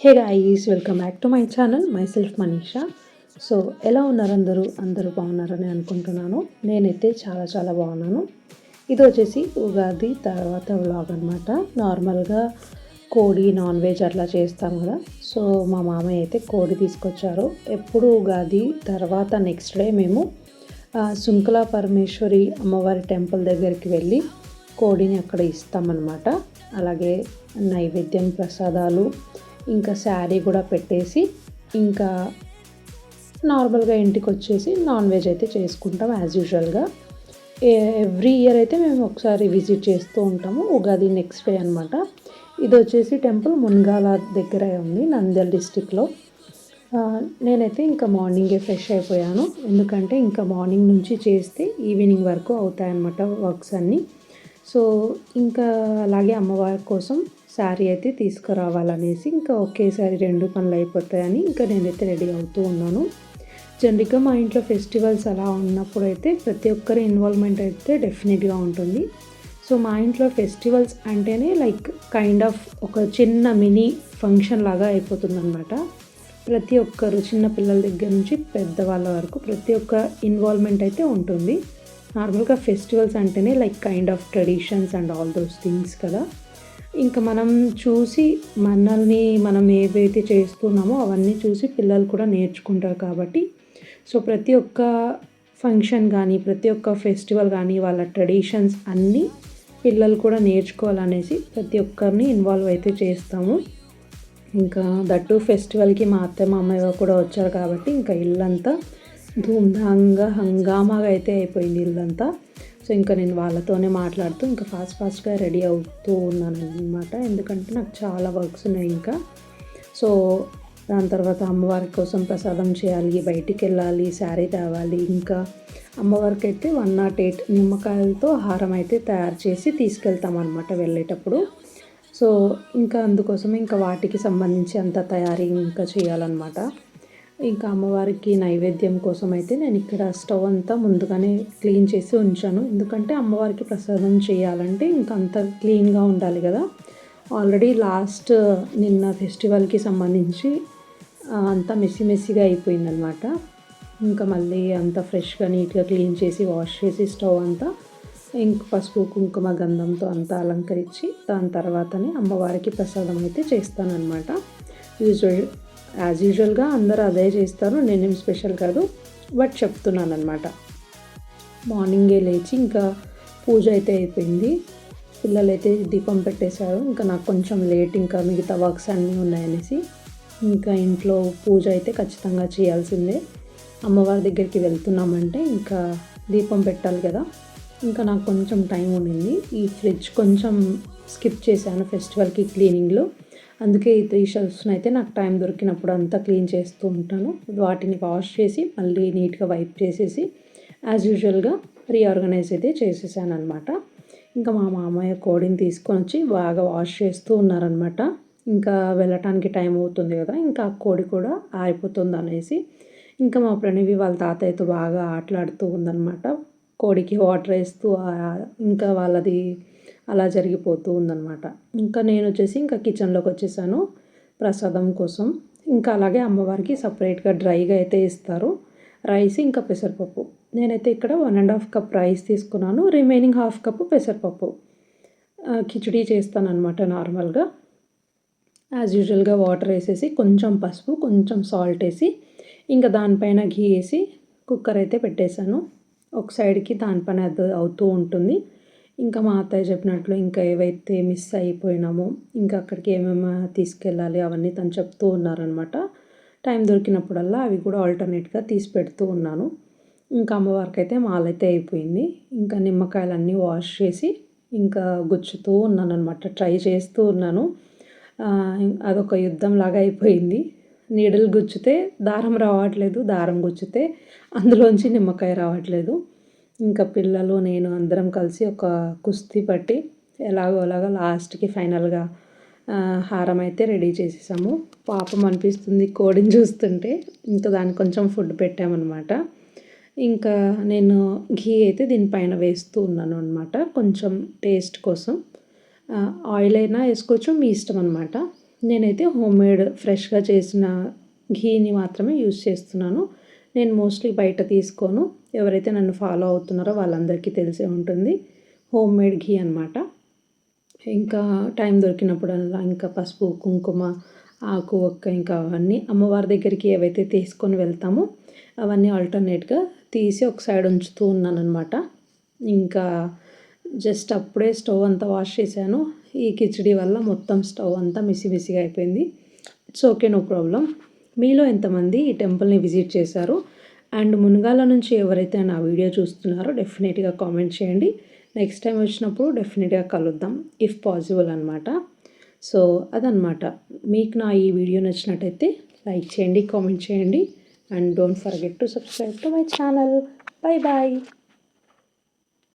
Hey guys, welcome back to my channel. My self Manisha. So ఎలా ఉన్నారు అందరూ బాగున్నారని అనుకుంటున్నాను. నేనైతే చాలా చాలా బాగున్నాను. ఇది వచ్చేసి ఉగాది తర్వాత వ్లాగ్ అనమాట. నార్మల్గా కోడి నాన్ వెజ్ అట్లా చేస్తాం కదా. సో మా మామయ్య అయితే కోడి తీసుకొచ్చారు. ఎప్పుడు ఉగాది తర్వాత నెక్స్ట్ డే మేము సుంకలా పరమేశ్వరి అమ్మవారి టెంపుల్ దగ్గరికి వెళ్ళి కోడిని అక్కడ ఇస్తామన్నమాట. అలాగే నైవేద్యం ప్రసాదాలు ఇంకా శారీ కూడా పెట్టేసి ఇంకా నార్మల్గా ఇంటికి వచ్చేసి నాన్ వెజ్ అయితే చేసుకుంటాం యాజ్ యూజువల్గా. ఎవ్రీ ఇయర్ అయితే మేము ఒకసారి విజిట్ చేస్తూ ఉంటాము. ఉగాది నెక్స్ట్ డే అనమాట. ఇది వచ్చేసి టెంపుల్ మున్గాల దగ్గర ఉంది, నంద్యాల డిస్టిక్లో. నేనైతే ఇంకా మార్నింగే ఫ్రెష్ అయిపోయాను, ఎందుకంటే ఇంకా మార్నింగ్ నుంచి చేస్తే ఈవినింగ్ వరకు అవుతాయన్నమాట వర్క్స్ అన్నీ. సో ఇంకా అలాగే అమ్మవారి కోసం శారీ అయితే తీసుకురావాలనేసి ఇంకా ఒకేసారి 2 పనులు అయిపోతాయని ఇంకా నేనైతే రెడీ అవుతూ ఉన్నాను. జనరల్గా మా ఇంట్లో ఫెస్టివల్స్ అలా ఉన్నప్పుడు అయితే ప్రతి ఒక్కరి ఇన్వాల్వ్మెంట్ అయితే డెఫినెట్గా ఉంటుంది. సో మా ఇంట్లో ఫెస్టివల్స్ అంటేనే లైక్ కైండ్ ఆఫ్ ఒక చిన్న మినీ ఫంక్షన్ లాగా అయిపోతుందన్నమాట. ప్రతి ఒక్కరు చిన్న పిల్లల దగ్గర నుంచి పెద్దవాళ్ళ వరకు ప్రతి ఒక్క ఇన్వాల్వ్మెంట్ అయితే ఉంటుంది. నార్మల్గా ఫెస్టివల్స్ అంటేనే like kind of traditions and all those things కదా. ఇంకా మనం చూసి మనల్ని మనం ఏవైతే చేస్తున్నామో అవన్నీ చూసి పిల్లలు కూడా నేర్చుకుంటారు కాబట్టి సో ప్రతి ఒక్క ఫంక్షన్ కానీ ప్రతి ఒక్క ఫెస్టివల్ కానీ వాళ్ళ ట్రెడిషన్స్ అన్నీ పిల్లలు కూడా నేర్చుకోవాలనేసి ప్రతి ఒక్కరిని ఇన్వాల్వ్ అయితే చేస్తాము. ఇంకా దట్టు ఫెస్టివల్కి మా అత్తయ్య మామయ్య కూడా వచ్చారు కాబట్టి ఇంకా ఇల్లంతా ధూమ్ధాంగా హంగామాగా అయితే అయిపోయింది ఇల్లంతా. సో ఇంకా నేను వాళ్ళతోనే మాట్లాడుతూ ఇంకా ఫాస్ట్గా రెడీ అవుతూ ఉన్నాను అనమాట, ఎందుకంటే నాకు చాలా వర్క్స్ ఉన్నాయి ఇంకా. సో దాని తర్వాత అమ్మవారి కోసం ప్రసాదం చేయాలి, బయటికి వెళ్ళాలి, శారీ తేవాలి. ఇంకా అమ్మవారికి అయితే 108 నిమ్మకాయలతో హారం అయితే తయారు చేసి తీసుకెళ్తాం అనమాట వెళ్ళేటప్పుడు. సో ఇంకా అందుకోసమే ఇంకా వాటికి సంబంధించి అంత తయారీ ఇంకా చేయాలన్నమాట. ఇంకా అమ్మవారికి నైవేద్యం కోసం అయితే నేను ఇక్కడ స్టవ్ అంతా ముందుగానే క్లీన్ చేసి ఉంచాను, ఎందుకంటే అమ్మవారికి ప్రసాదం చేయాలంటే ఇంకా అంత క్లీన్గా ఉండాలి కదా. ఆల్రెడీ లాస్ట్ నిన్న ఫెస్టివల్కి సంబంధించి అంతా మెస్సీగా అయిపోయిందనమాట. ఇంకా మళ్ళీ అంతా ఫ్రెష్గా నీట్గా క్లీన్ చేసి వాష్ చేసి స్టవ్ అంతా ఇంక పసుపు కుంకుమ గంధంతో అంతా అలంకరించి దాని తర్వాతనే అమ్మవారికి ప్రసాదం అయితే చేస్తానన్నమాట. యాజ్ యూజువల్గా అందరూ అదే చేస్తారు, నేనేం స్పెషల్ కాదు, బట్ చెప్తున్నాను అనమాట. మార్నింగే లేచి ఇంకా పూజ అయితే అయిపోయింది, పిల్లలు అయితే దీపం పెట్టేశారు. ఇంకా నాకు కొంచెం లేట్, ఇంకా మిగతా వర్క్స్ అన్నీ ఉన్నాయనేసి ఇంకా ఇంట్లో పూజ అయితే ఖచ్చితంగా చేయాల్సిందే. అమ్మవారి దగ్గరికి వెళ్తున్నామంటే ఇంకా దీపం పెట్టాలి కదా. ఇంకా నాకు కొంచెం టైం ఉండింది, ఈ ఫ్రిడ్జ్ కొంచెం స్కిప్ చేశాను ఫెస్టివల్కి క్లీనింగ్లో. అందుకే ఈ 3 షెల్ఫ్స్ని అయితే నాకు టైం దొరికినప్పుడు అంతా క్లీన్ చేస్తూ ఉంటాను. వాటిని వాష్ చేసి మళ్ళీ నీట్గా వైప్ చేసేసి యాజ్ యూజువల్గా రీఆర్గనైజ్ అయితే చేసేసాను అనమాట. ఇంకా మా మామయ్య కోడిని తీసుకొని వచ్చి బాగా వాష్ చేస్తూ ఉన్నారనమాట. ఇంకా వెళ్ళటానికి టైం అవుతుంది కదా, ఇంకా ఆ కోడి కూడా ఆరిపోతుంది అనేసి ఇంకా మా ప్రణవి వాళ్ళ తాతయ్యతో బాగా ఆటలాడుతూ ఉందన్నమాట. కోడికి వాటర్ వేస్తూ ఇంకా వాళ్ళది అలా జరిగిపోతూ ఉందన్నమాట. ఇంకా నేను వచ్చేసి ఇంకా కిచెన్లోకి వచ్చేసాను ప్రసాదం కోసం. ఇంకా అలాగే అమ్మవారికి సపరేట్గా డ్రైగా అయితే ఇస్తారు రైస్ ఇంకా పెసరపప్పు. నేనైతే ఇక్కడ 1.5 కప్ రైస్ తీసుకున్నాను, రిమైనింగ్ 1/2 కప్పు పెసరపప్పు. కిచిడీ చేస్తానన్నమాట నార్మల్గా. యాజ్ యూజువల్గా వాటర్ వేసేసి కొంచెం పసుపు కొంచెం సాల్ట్ వేసి ఇంకా దానిపైన ఘీ వేసి కుక్కర్ అయితే పెట్టేశాను. ఒక సైడ్కి దానిపైన అవుతూ ఉంటుంది. ఇంకా మా అత్తయ్య చెప్పినట్లు ఇంకా ఏవైతే మిస్ అయిపోయినామో ఇంకా అక్కడికి ఏమేమి తీసుకెళ్ళాలి అవన్నీ తను చెప్తూ ఉన్నారనమాట. టైం దొరికినప్పుడల్లా అవి కూడా ఆల్టర్నేట్గా తీసి పెడుతూ ఉన్నాను. ఇంకా అమ్మవారికి అయితే మాలైతే అయిపోయింది. ఇంకా నిమ్మకాయలన్నీ వాష్ చేసి ఇంకా గుచ్చుతూ ఉన్నాను అనమాట, ట్రై చేస్తూ ఉన్నాను. అదొక యుద్ధం లాగా అయిపోయింది. నీడలు గుచ్చితే దారం రావట్లేదు, దారం గుచ్చితే అందులోంచి నిమ్మకాయ రావట్లేదు. ఇంకా పిల్లలు నేను అందరం కలిసి ఒక కుస్తీ పట్టి ఎలాగోలాగా లాస్ట్కి ఫైనల్గా హారం అయితే రెడీ చేసేసాము. పాపం అనిపిస్తుంది కోడిని చూస్తుంటే. ఇంకా దానికి కొంచెం ఫుడ్ పెట్టామన్నమాట. ఇంకా నేను ఘీ అయితే దీనిపైన వేస్తూ ఉన్నాను అనమాట, కొంచెం టేస్ట్ కోసం. ఆయిల్ అయినా వేసుకోవచ్చు, మీ ఇష్టం అనమాట. నేనైతే హోమ్మేడ్ ఫ్రెష్గా చేసిన ఘీని మాత్రమే యూజ్ చేస్తున్నాను. నేను మోస్ట్లీ బయట తీసుకోను. ఎవరైతే నన్ను ఫాలో అవుతున్నారో వాళ్ళందరికీ తెలిసే ఉంటుంది. హోమ్మేడ్ ఘీ అనమాట. ఇంకా టైం దొరికినప్పుడల్లా ఇంకా పసుపు, కుంకుమ, ఆకు, ఒక్క ఇంకా అవన్నీ అమ్మవారి దగ్గరికి ఏవైతే తీసుకొని వెళ్తామో అవన్నీ ఆల్టర్నేట్గా తీసి ఒక సైడ్ ఉంచుతూ ఉన్నానన్నమాట. ఇంకా జస్ట్ అప్పుడే స్టవ్ అంతా వాష్ చేశాను. ఈ కిచిడి వల్ల మొత్తం స్టవ్ అంతా మిసిమిసిగా అయిపోయింది. It's okay, no problem. మీలో ఎంతమంది ఈ టెంపుల్ని విజిట్ చేశారు అండ్ మునగాల నుంచి ఎవరైతే నా వీడియో చూస్తున్నారో డెఫినెట్గా కామెంట్ చేయండి. నెక్స్ట్ టైం వచ్చినప్పుడు డెఫినెట్గా కలుద్దాం ఇఫ్ పాసిబుల్ అనమాట. సో అదనమాట. మీకు నా ఈ వీడియో నచ్చినట్టయితే లైక్ చేయండి, కామెంట్ చేయండి and don't forget to subscribe to my channel. Bye bye.